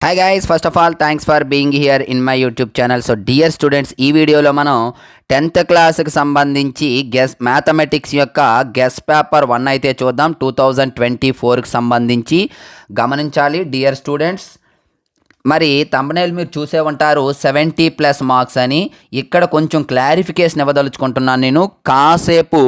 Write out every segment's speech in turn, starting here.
Hi guys, first of all thanks for being here in my YouTube channel. So dear students, ఈ వీడియోలో మనం 10th క్లాస్కి సంబంధించి mathematics యొక్క గెస్ట్ పేపర్ 1 అయితే చూద్దాం. 2024కి సంబంధించి గమనించాలి డియర్ స్టూడెంట్స్. మరి థంబ్నెయిల్ మీరు చూసే ఉంటారు 70+ మార్క్స్ అని. ఇక్కడ కొంచెం క్లారిఫికేషన్ ఇవ్వదలుచుకుంటున్నాను. నేను కాసేపు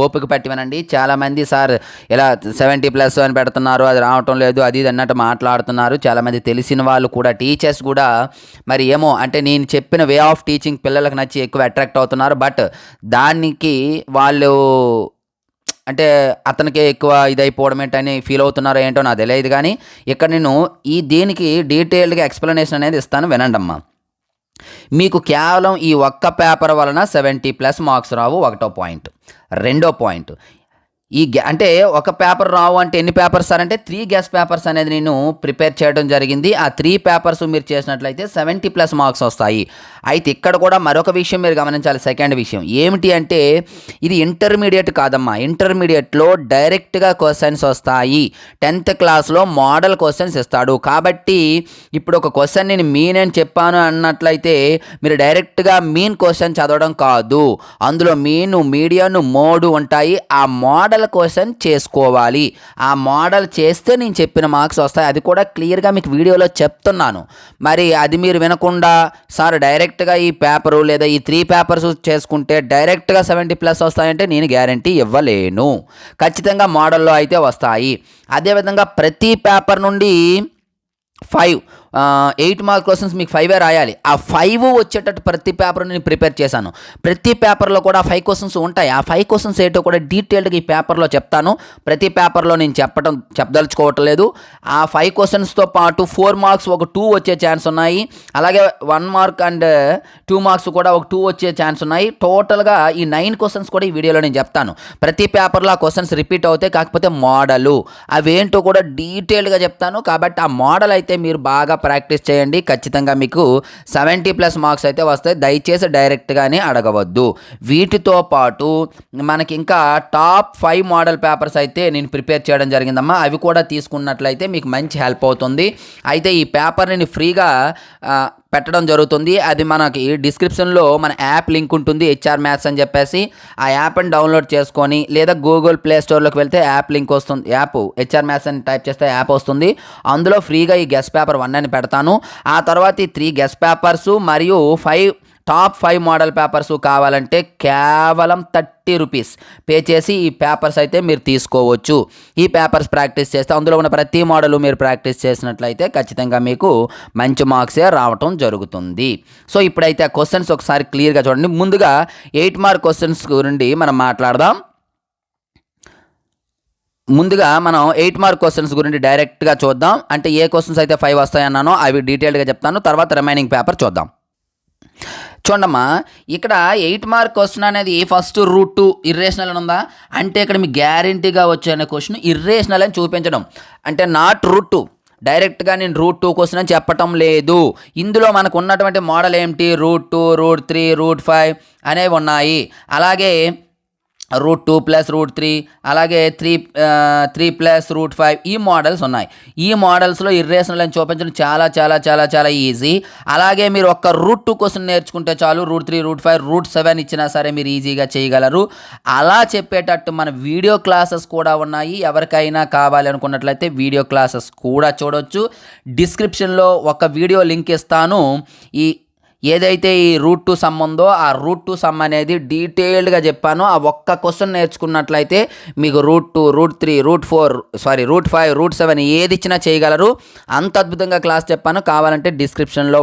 ఓపిక పట్టి వినండి. చాలామంది సార్ ఇలా 70+ అని పెడుతున్నారు, అది రావటం లేదు, అది ఇది అన్నట్టు మాట్లాడుతున్నారు. చాలామంది తెలిసిన వాళ్ళు కూడా, టీచర్స్ కూడా మరి ఏమో అంటే నేను చెప్పిన వే ఆఫ్ టీచింగ్ పిల్లలకు నచ్చి ఎక్కువ అట్రాక్ట్ అవుతున్నారు. బట్ దానికి వాళ్ళు అంటే అతనికి ఎక్కువ ఇదైపోవడం ఏంటని ఫీల్ అవుతున్నారో ఏంటో నాకు తెలియదు. కానీ ఇక్కడ నేను దీనికి డీటెయిల్డ్గా ఎక్స్ప్లెనేషన్ అనేది ఇస్తాను, వినండి అమ్మా. మీకు కేవలం ఈ ఒక్క పేపర్ వలన 70+ మార్క్స్ రావు, ఒకటో పాయింట్. రెండో పాయింట్, అంటే ఒక పేపర్ రావు అంటే ఎన్ని పేపర్స్ సార్ అంటే 3 గెస్ట్ పేపర్స్ అనేది నేను ప్రిపేర్ చేయడం జరిగింది. ఆ 3 పేపర్స్ మీరు చేసినట్లయితే 70+ మార్క్స్ వస్తాయి. అయితే ఇక్కడ కూడా మరొక విషయం మీరు గమనించాలి. సెకండ్ విషయం ఏమిటి అంటే ఇది ఇంటర్మీడియట్ కాదమ్మా. ఇంటర్మీడియట్లో డైరెక్ట్గా క్వశ్చన్స్ వస్తాయి. 10th క్లాస్లో మోడల్ క్వశ్చన్స్ ఇస్తాడు. కాబట్టి ఇప్పుడు ఒక క్వశ్చన్ నేను మీన్ అని చెప్పాను అన్నట్లయితే మీరు డైరెక్ట్గా మీన్ క్వశ్చన్ చదవడం కాదు. అందులో మీను, మీడియన్, మోడు ఉంటాయి. ఆ మోడల్ క్వశ్చన్ చేసుకోవాలి. ఆ మోడల్ చేస్తే నేను చెప్పిన మార్క్స్ వస్తాయి. అది కూడా క్లియర్గా మీకు వీడియోలో చెప్తున్నాను. మరి అది మీరు వినకుండా సార్ డైరెక్ట్గా ఈ పేపరు లేదా ఈ 3 పేపర్స్ చేసుకుంటే డైరెక్ట్గా 70+ వస్తాయంటే నేను గ్యారంటీ ఇవ్వలేను. ఖచ్చితంగా మోడల్లో అయితే వస్తాయి. అదేవిధంగా ప్రతి పేపర్ నుండి 8 మార్క్ క్వశ్చన్స్ మీకు 5 రాయాలి. ఆ 5 వచ్చేటట్టు ప్రతి పేపర్ నేను ప్రిపేర్ చేశాను. ప్రతి పేపర్లో కూడా 5 క్వశ్చన్స్ ఉంటాయి. ఆ 5 క్వశ్చన్స్ ఏంటో కూడా డీటెయిల్డ్గా ఈ పేపర్లో చెప్తాను. ప్రతి పేపర్లో నేను చెప్పదలుచుకోవట్లేదు. ఆ 5 క్వశ్చన్స్తో పాటు 4 మార్క్స్ ఒక 2 వచ్చే ఛాన్స్ ఉన్నాయి. అలాగే 1 మార్క్ అండ్ 2 మార్క్స్ కూడా ఒక 2 వచ్చే ఛాన్స్ ఉన్నాయి. టోటల్గా ఈ 9 క్వశ్చన్స్ కూడా ఈ వీడియోలో నేను చెప్తాను. ప్రతి పేపర్లో ఆ క్వశ్చన్స్ రిపీట్ అవుతాయి. కాకపోతే మోడలు అవేంటో కూడా డీటెయిల్డ్గా చెప్తాను. కాబట్టి ఆ మోడల్ అయితే మీరు బాగా ప్రాక్టీస్ చేయండి. ఖచ్చితంగా మీకు 70+ మార్క్స్ అయితే వస్తాయి. దయచేసి డైరెక్ట్గానే అడగవద్దు. వీటితో పాటు మనకి ఇంకా టాప్ 5 మోడల్ పేపర్స్ అయితే నేను ప్రిపేర్ చేయడం జరిగిందమ్మా. అవి కూడా తీసుకున్నట్లయితే మీకు మంచి హెల్ప్ అవుతుంది. అయితే ఈ పేపర్ని ఫ్రీగా పెట్టడం జరుగుతుంది. అది మనకి డిస్క్రిప్షన్లో మన యాప్ లింక్ ఉంటుంది, HR మ్యాథ్స్ అని చెప్పేసి. ఆ యాప్ని డౌన్లోడ్ చేసుకొని లేదా గూగుల్ ప్లే స్టోర్లోకి వెళ్తే యాప్ లింక్ వస్తుంది. యాప్ HR మ్యాథ్స్ అని టైప్ చేస్తే యాప్ వస్తుంది. అందులో ఫ్రీగా ఈ గెస్ట్ పేపర్ 1 అని పెడతాను. ఆ తర్వాత ఈ 3 గెస్ట్ పేపర్స్ మరియు టాప్ 5 మోడల్ పేపర్స్ కావాలంటే కేవలం 30 రూపీస్ పే చేసి ఈ పేపర్స్ అయితే మీరు తీసుకోవచ్చు. ఈ పేపర్స్ ప్రాక్టీస్ చేస్తే అందులో ఉన్న ప్రతి మోడల్ మీరు ప్రాక్టీస్ చేసినట్లయితే ఖచ్చితంగా మీకు మంచి మార్క్సే రావటం జరుగుతుంది. సో ఇప్పుడైతే ఆ క్వశ్చన్స్ ఒకసారి క్లియర్గా చూడండి. ముందుగా 8 మార్క్ క్వశ్చన్స్ గురించి మనం మాట్లాడదాం. ముందుగా మనం 8 మార్క్ క్వశ్చన్స్ గురించి డైరెక్ట్గా చూద్దాం. అంటే ఏ క్వశ్చన్స్ అయితే 5 వస్తాయన్నానో అవి డీటెయిల్డ్గా చెప్తాను. తర్వాత రిమైనింగ్ పేపర్ చూద్దాం. చూడమ్మా, ఇక్కడ 8 మార్క్ క్వశ్చన్ అనేది ఫస్ట్ రూట్ ఇర్రేషనల్ అని ఉందా అంటే ఇక్కడ మీకు గ్యారంటీగా వచ్చే క్వశ్చన్ ఇర్రేషనల్ అని చూపించడం. అంటే నాట్ రూట్ డైరెక్ట్గా నేను రూట్ 2 క్వశ్చన్ అని చెప్పటం లేదు. ఇందులో మనకు ఉన్నటువంటి మోడల్ ఏమిటి, రూట్ 2, రూట్ 3, రూట్ 5 అనేవి ఉన్నాయి. అలాగే రూట్ 2 + రూట్ 3, అలాగే 3 + రూట్ 5 ఈ మోడల్స్ ఉన్నాయి. ఈ మోడల్స్లో ఇర్రేషనల్ అని చూపించడం చాలా చాలా చాలా చాలా ఈజీ. అలాగే మీరు ఒక్క రూట్ 2 క్వశ్చన్ నేర్చుకుంటే చాలు. రూట్ 3, రూట్ 5, రూట్ 7 ఇచ్చినా సరే మీరు ఈజీగా చేయగలరు. అలా చెప్పేటట్టు మన వీడియో క్లాసెస్ కూడా ఉన్నాయి. ఎవరికైనా కావాలి అనుకున్నట్లయితే వీడియో క్లాసెస్ కూడా చూడవచ్చు. డిస్క్రిప్షన్లో ఒక వీడియో లింక్ ఇస్తాను. ఏదైతే ఈ రూట్ 2 సమ్ ఉందో ఆ రూట్ 2 సమ్ అనేది డీటెయిల్డ్గా చెప్పాను. ఆ ఒక్క క్వశ్చన్ నేర్చుకున్నట్లయితే మీకు రూట్ 2, రూట్ 3, రూట్ 5, రూట్ 7 ఏది ఇచ్చినా చేయగలరు. అంత అద్భుతంగా క్లాస్ చెప్పాను. కావాలంటే డిస్క్రిప్షన్లో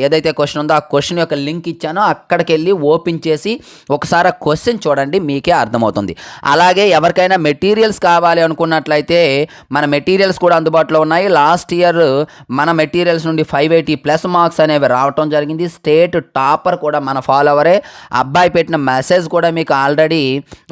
ఏదైతే క్వశ్చన్ ఉందో ఆ క్వశ్చన్ యొక్క లింక్ ఇచ్చానో అక్కడికి వెళ్ళి ఓపెన్ చేసి ఒకసారి ఆ క్వశ్చన్ చూడండి, మీకే అర్థమవుతుంది. అలాగే ఎవరికైనా మెటీరియల్స్ కావాలి అనుకున్నట్లయితే మన మెటీరియల్స్ కూడా అందుబాటులో ఉన్నాయి. లాస్ట్ ఇయర్ మన మెటీరియల్స్ నుండి 580+ మార్క్స్ అనేవి రావటం జరిగింది. స్టేట్ టాపర్ కూడా మన ఫాలోవరే. అబ్బాయి పెట్టిన మెసేజ్ కూడా మీకు ఆల్రెడీ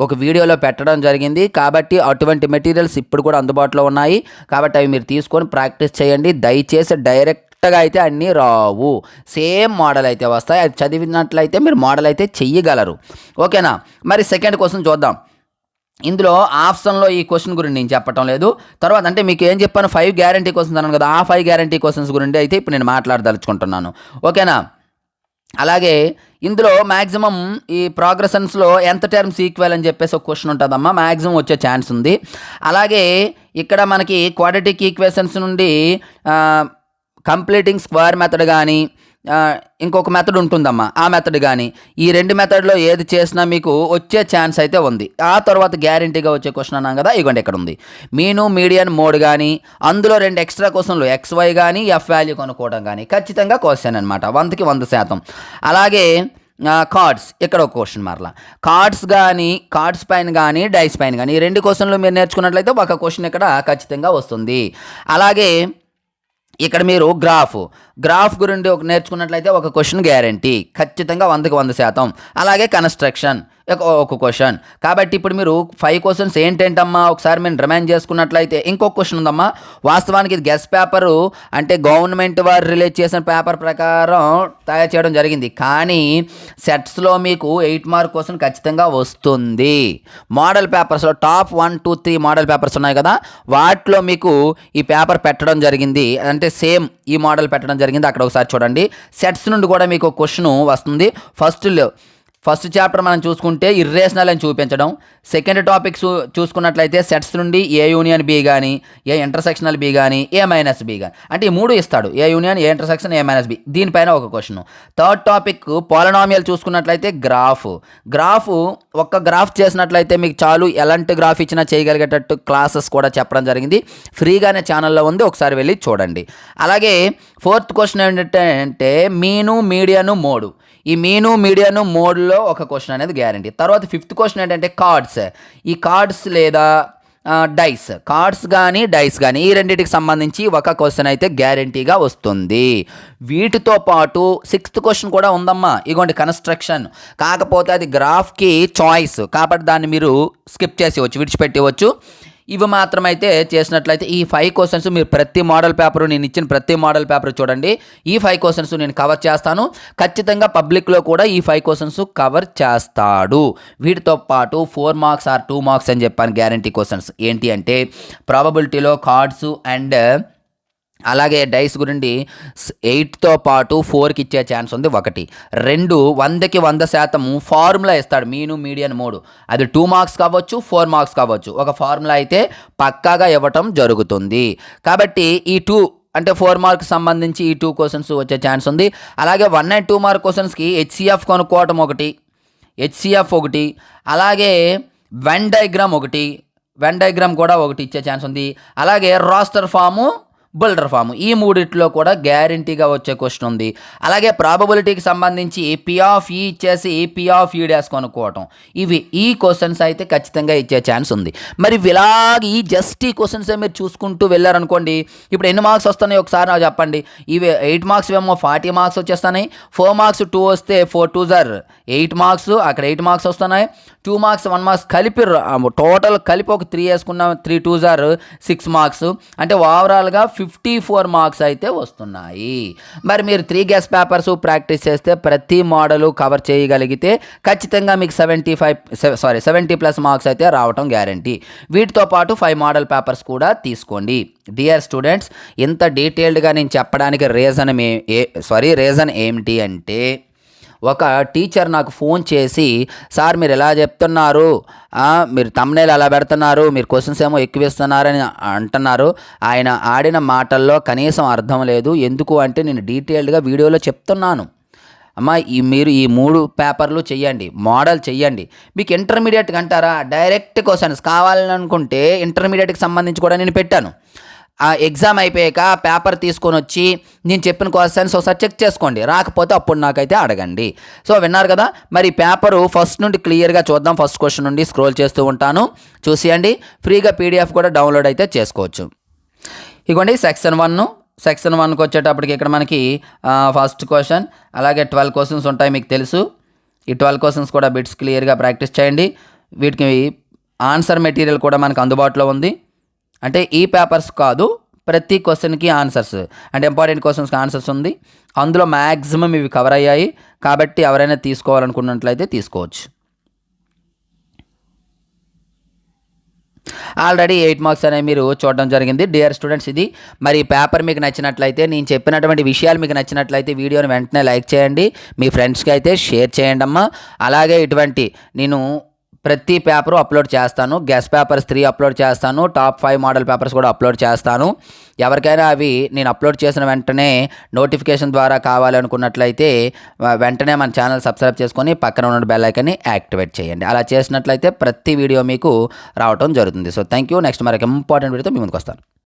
ఒక వీడియోలో పెట్టడం జరిగింది. కాబట్టి అటువంటి మెటీరియల్స్ ఇప్పుడు కూడా అందుబాటులో ఉన్నాయి. కాబట్టి అవి మీరు తీసుకొని ప్రాక్టీస్ చేయండి. దయచేసి డైరెక్ట్ అయితే అన్నీ రావు, సేమ్ మోడల్ అయితే వస్తాయి. అది చదివినట్లయితే మీరు మోడల్ అయితే చెయ్యగలరు. ఓకేనా? మరి సెకండ్ క్వశ్చన్ చూద్దాం. ఇందులో ఆప్షన్లో ఈ క్వశ్చన్ గురించి నేను చెప్పటం లేదు. తర్వాత అంటే మీకు ఏం చెప్పాను 5 గ్యారంటీ క్వశ్చన్స్ అన్నాను కదా, ఆ 5 గ్యారంటీ క్వశ్చన్స్ గురించి అయితే ఇప్పుడు నేను మాట్లాడదలుచుకుంటున్నాను. ఓకేనా? అలాగే ఇందులో మ్యాక్సిమం ఈ ప్రోగ్రెషన్స్లో ఎంత టర్మ్స్ ఈక్వల్ అని చెప్పేసి ఒక క్వశ్చన్ ఉంటుందమ్మా, మ్యాక్సిమం వచ్చే ఛాన్స్ ఉంది. అలాగే ఇక్కడ మనకి క్వాడ్రాటిక్ ఈక్వేషన్స్ నుండి కంప్లీటింగ్ స్క్వేర్ మెథడ్ కానీ ఇంకొక మెథడ్ ఉంటుందమ్మా, ఆ మెథడ్ కానీ ఈ 2 మెథడ్లో ఏది చేసినా మీకు వచ్చే ఛాన్స్ అయితే ఉంది. ఆ తర్వాత గ్యారంటీగా వచ్చే క్వశ్చన్ అన్నాం కదా, ఇగోండి ఇక్కడ ఉంది. మీను మీడియన్ మోడ్ కానీ అందులో 2 ఎక్స్ట్రా క్వశ్చన్లు XY కానీ F వాల్యూ కనుక్కోవడం కానీ ఖచ్చితంగా క్వశ్చన్ అనమాట, 100కి 100%. అలాగే కార్డ్స్, ఇక్కడ ఒక క్వశ్చన్ మరలా కార్డ్స్ కానీ కార్డ్స్ పైన కానీ డైస్ పైన కానీ ఈ 2 క్వశ్చన్లు మీరు నేర్చుకున్నట్లయితే ఒక క్వశ్చన్ ఇక్కడ ఖచ్చితంగా వస్తుంది. అలాగే ఇక్కడ మీరు గ్రాఫ్ గురించి నేర్చుకున్నట్లయితే ఒక క్వశ్చన్ గ్యారంటీ ఖచ్చితంగా 100కి 100%. అలాగే కన్స్ట్రక్షన్ ఒక క్వశ్చన్. కాబట్టి ఇప్పుడు మీరు 5 క్వశ్చన్స్ ఏంటంటమ్మా ఒకసారి మేము రిమైండ్ చేసుకున్నట్లయితే ఇంకొక క్వశ్చన్ ఉందమ్మా. వాస్తవానికి ఇది గెస్ట్ పేపరు అంటే గవర్నమెంట్ వారు రిలీజ్ చేసిన పేపర్ ప్రకారం తయారు చేయడం జరిగింది, కానీ సెట్స్లో మీకు 8 మార్క్ క్వశ్చన్ ఖచ్చితంగా వస్తుంది. మోడల్ పేపర్స్లో టాప్ 1, 2, 3 మోడల్ పేపర్స్ ఉన్నాయి కదా, వాటిలో మీకు ఈ పేపర్ పెట్టడం జరిగింది. అంటే సేమ్ ఈ మోడల్ పెట్టడం జరిగింది. అక్కడ ఒకసారి చూడండి, సెట్స్ నుండి కూడా మీకు క్వశ్చన్ వస్తుంది. ఫస్ట్ చాప్టర్ మనం చూసుకుంటే ఇర్రేషనల్ అని చూపించడం. సెకండ్ టాపిక్ చూసుకున్నట్లయితే సెట్స్ నుండి ఏ యూనియన్ బి కానీ ఏ ఇంటర్సెక్షనల్ బి కానీ ఏ మైనస్ బి కానీ అంటే ఈ 3 ఇస్తాడు, A union A intersection A minus B, దీనిపైన ఒక క్వశ్చన్. థర్డ్ టాపిక్ పాలినామియల్ చూసుకున్నట్లయితే గ్రాఫ్ ఒక్క గ్రాఫ్ చేసినట్లయితే మీకు చాలు, ఎలాంటి గ్రాఫ్ ఇచ్చినా చేయగలిగేటట్టు క్లాసెస్ కూడా చెప్పడం జరిగింది, ఫ్రీగానే ఛానల్లో ఉంది, ఒకసారి వెళ్ళి చూడండి. అలాగే ఫోర్త్ క్వశ్చన్ ఏంటంటే మీను మీడియను మోడు. ఈ మీను మీడియను మోడ్లో ఒక క్వశ్చన్ అనేది గ్యారంటీ. తర్వాత ఫిఫ్త్ క్వశ్చన్ ఏంటంటే కార్డ్స్. ఈ కార్డ్స్ లేదా కార్డ్స్ కానీ డైస్ కానీ ఈ రెండింటికి సంబంధించి ఒక క్వశ్చన్ అయితే గ్యారంటీగా వస్తుంది. వీటితో పాటు సిక్స్త్ క్వశ్చన్ కూడా ఉందమ్మా, ఇగోండి కన్స్ట్రక్షన్. కాకపోతే అది గ్రాఫ్కి చాయిస్ కాబట్టి దాన్ని మీరు స్కిప్ చేసేవచ్చు, విడిచిపెట్టవచ్చు. ఇవి మాత్రమైతే చేసినట్లయితే ఈ 5 క్వశ్చన్స్ మీరు ప్రతి మోడల్ పేపరు నేను ఇచ్చిన ప్రతి మోడల్ పేపర్ చూడండి, ఈ 5 క్వశ్చన్స్ నేను కవర్ చేస్తాను. ఖచ్చితంగా పబ్లిక్లో కూడా ఈ 5 క్వశ్చన్స్ కవర్ చేస్తాడు. వీటితో పాటు 4 మార్క్స్ ఆర్ 2 మార్క్స్ అని చెప్పాను గ్యారంటీ క్వశ్చన్స్. ఏంటి అంటే ప్రాబబిలిటీలో కార్డ్స్ అండ్ అలాగే డైస్ గురించి 8తో పాటు 4కి ఇచ్చే ఛాన్స్ ఉంది. 1 2 100కి 100% ఫార్ములా ఇస్తాడు, మీను మీడియన్ మోడు. అది 2 మార్క్స్ కావచ్చు 4 మార్క్స్ కావచ్చు, ఒక ఫార్ములా అయితే పక్కాగా ఇవ్వటం జరుగుతుంది. కాబట్టి ఈ 2 అంటే 4 మార్క్స్ సంబంధించి ఈ 2 క్వశ్చన్స్ వచ్చే ఛాన్స్ ఉంది. అలాగే 1 and 2 మార్క్ క్వశ్చన్స్కి HCF కనుక్కోవటం ఒకటి, అలాగే వెన్ డయాగ్రామ్ కూడా ఒకటి ఇచ్చే ఛాన్స్ ఉంది. అలాగే రాస్టర్ ఫాము బుల్డర్ ఫామ్, ఈ 3 కూడా గ్యారంటీగా వచ్చే క్వశ్చన్ ఉంది. అలాగే ప్రాబబిలిటీకి సంబంధించి P ఆఫ్ E ఇచ్చేసి P ఆఫ్ E డాష్ కొనుక్కోవటం, ఇవి ఈ క్వశ్చన్స్ అయితే ఖచ్చితంగా ఇచ్చే ఛాన్స్ ఉంది. మరి ఇలాగ జస్ట్ ఈ క్వశ్చన్సే మీరు చూసుకుంటూ వెళ్ళారనుకోండి, ఇప్పుడు ఎన్ని మార్క్స్ వస్తున్నాయి ఒకసారి నాకు చెప్పండి. ఇవి 8 మార్క్స్ ఏమో 40 మార్క్స్ వచ్చేస్తున్నాయి, 4 మార్క్స్ 2 వస్తే 4 2 జార్ 8 మార్క్స్, అక్కడ 8 మార్క్స్ వస్తున్నాయి. 2 మార్క్స్ 1 మార్క్స్ కలిపి టోటల్ కలిపి ఒక 3 వేసుకున్నాం, 3 2 జార్ 6 మార్క్స్, అంటే ఓవరాల్గా 54 మార్క్స్ అయితే వస్తున్నాయి. మరి మీరు 3 గెస్ పేపర్స్ ప్రాక్టీస్ చేస్తే ప్రతి మోడలు కవర్ చేయగలిగితే ఖచ్చితంగా మీకు 70+ మార్క్స్ అయితే రావటం గ్యారంటీ. వీటితో పాటు 5 మోడల్ పేపర్స్ కూడా తీసుకోండి. డియర్ స్టూడెంట్స్, ఇంత డీటెయిల్డ్గా నేను చెప్పడానికి రీజన్ ఏమిటి అంటే, ఒక టీచర్ నాకు ఫోన్ చేసి, సార్ మీరు ఎలా చెప్తున్నారు, మీరు thumbnail అలా పెడుతున్నారు, మీరు క్వశ్చన్స్ ఏమో ఎక్కువ ఇస్తున్నారని అంటున్నారు, ఆయన ఆడిన మాటల్లో కనీసం అర్థం లేదు. ఎందుకు అంటే నేను డీటెయిల్డ్గా వీడియోలో చెప్తున్నాను. అమ్మ మీరు ఈ 3 పేపర్లు చెయ్యండి, మోడల్ చెయ్యండి. మీకు ఇంటర్మీడియట్కి అంటారా, డైరెక్ట్ క్వశ్చన్స్ కావాలనుకుంటే ఇంటర్మీడియట్కి సంబంధించి కూడా నేను పెట్టాను. ఆ ఎగ్జామ్ అయిపోయాక పేపర్ తీసుకొని వచ్చి నేను చెప్పిన క్వశ్చన్స్ ఒకసారి చెక్ చేసుకోండి, రాకపోతే అప్పుడు నాకైతే అడగండి. సో విన్నారు కదా, మరి పేపరు ఫస్ట్ నుండి క్లియర్గా చూద్దాం. ఫస్ట్ క్వశ్చన్ నుండి స్క్రోల్ చేస్తూ ఉంటాను, చూసేయండి. ఫ్రీగా PDF కూడా డౌన్లోడ్ అయితే చేసుకోవచ్చు. ఇదిగోండి సెక్షన్ 1కి వచ్చేటప్పటికి ఇక్కడ మనకి ఫస్ట్ క్వశ్చన్, అలాగే 12 క్వశ్చన్స్ ఉంటాయి మీకు తెలుసు. ఈ 12 క్వశ్చన్స్ కూడా బిట్స్ క్లియర్గా ప్రాక్టీస్ చేయండి. వీటికి ఆన్సర్ మెటీరియల్ కూడా మనకు అందుబాటులో ఉంది. అంటే ఈ పేపర్స్ కాదు, ప్రతి క్వశ్చన్కి ఆన్సర్స్, అంటే ఇంపార్టెంట్ క్వశ్చన్స్కి ఆన్సర్స్ ఉంది. అందులో మ్యాక్సిమం ఇవి కవర్ అయ్యాయి, కాబట్టి ఎవరైనా తీసుకోవాలనుకున్నట్లయితే తీసుకోవచ్చు. ఆల్రెడీ 8 మార్క్స్ అనేవి మీరు చూడడం జరిగింది. డియర్ స్టూడెంట్స్, ఇది మరి ఈ పేపర్ మీకు నచ్చినట్లయితే, నేను చెప్పినటువంటి విషయాలు మీకు నచ్చినట్లయితే వీడియోని వెంటనే లైక్ చేయండి, మీ ఫ్రెండ్స్కి అయితే షేర్ చేయండి అమ్మా. అలాగే ఇటువంటి నేను ప్రతి పేపరు అప్లోడ్ చేస్తాను. గెస్ పేపర్స్ 3 అప్లోడ్ చేస్తాను, టాప్ 5 మోడల్ పేపర్స్ కూడా అప్లోడ్ చేస్తాను. ఎవరికైనా అవి నేను అప్లోడ్ చేసిన వెంటనే నోటిఫికేషన్ ద్వారా కావాలనుకున్నట్లయితే వెంటనే మన ఛానల్ సబ్స్క్రైబ్ చేసుకొని పక్కన ఉన్న బెల్ ఐకాన్ని యాక్టివేట్ చేయండి. అలా చేసినట్లయితే ప్రతి వీడియో మీకు రావడం జరుగుతుంది. So thank you. నెక్స్ట్ మరొక ఇంపార్టెంట్ వీడియోతో మీ ముందుకు వస్తాను.